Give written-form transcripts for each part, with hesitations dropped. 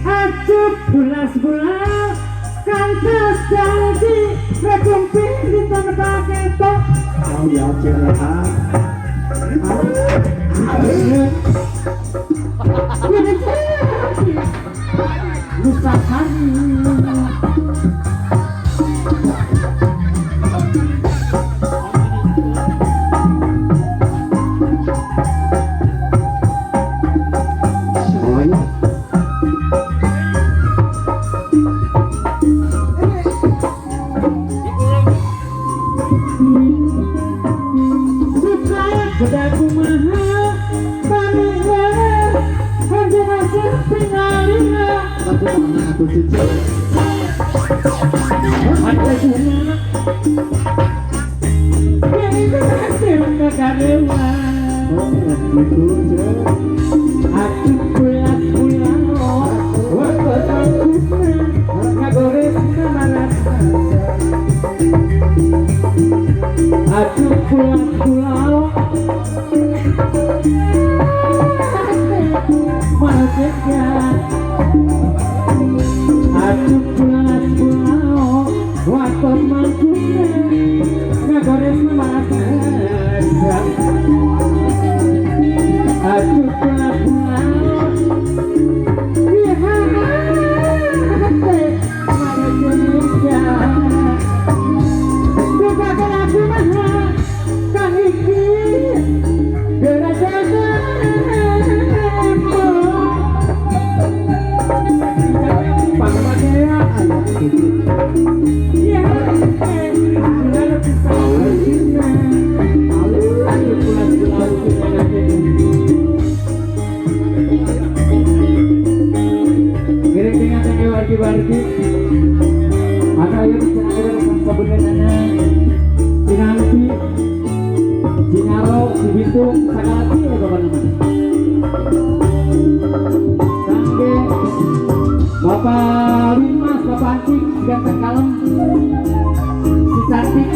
Acup bulas-bulas kantas janji rekumpin di tanah ketok kau ya cerah Nusantara Bedaku mahal Paningnya Hanya nasib tinggalnya Aku mana aku cici Ada guna Yang itu hasil kekarewan Aku pulang-pulang Waktu takutnya Ngagores malas Aku pulang-pulang Maksudnya Aku pulang-pulang Waktu maksudnya Ngagores malas Aku pulang-pulang Bukakan aku mahal Kang iki wargi maka ayo bicara kebenarannya Sinanti Sinaro Sibitung Sakalati ya bapak nama Kangge Bapak Limas Bapak Antik Ganteng Kalem Si Cantik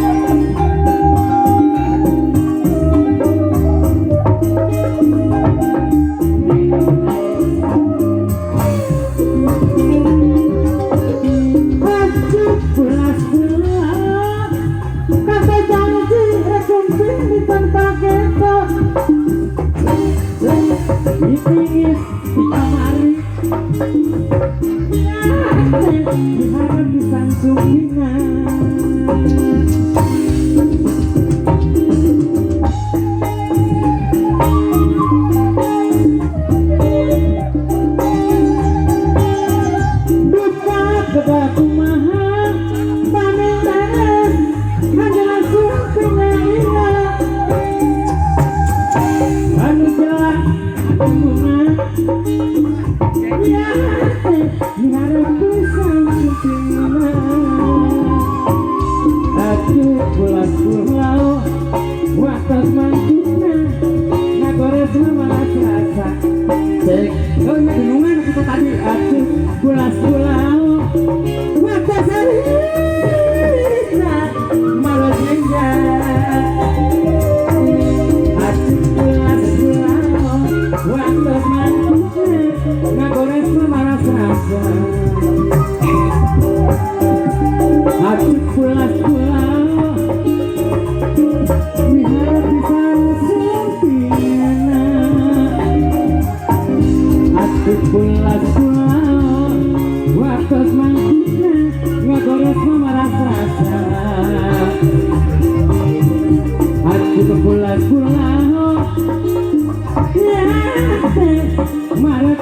Dipingis di kamari diharap disangsungina duka bedaku mahal panen teres hanya langsung pengaina anu jalan ya diharap disangsungina aku pulang-pulang waktu mantina ngagores malas rasa cek oh ya denungan kita tadi aku pulang-pulang waktu serisa malas jenja aku pulang-pulang waktu mantina ngagores malas rasa aku pulang-pulang diharap disangsungina aku pulang-pulang waktu mantina ngagores malas rasa aku pulang-pulang ya malah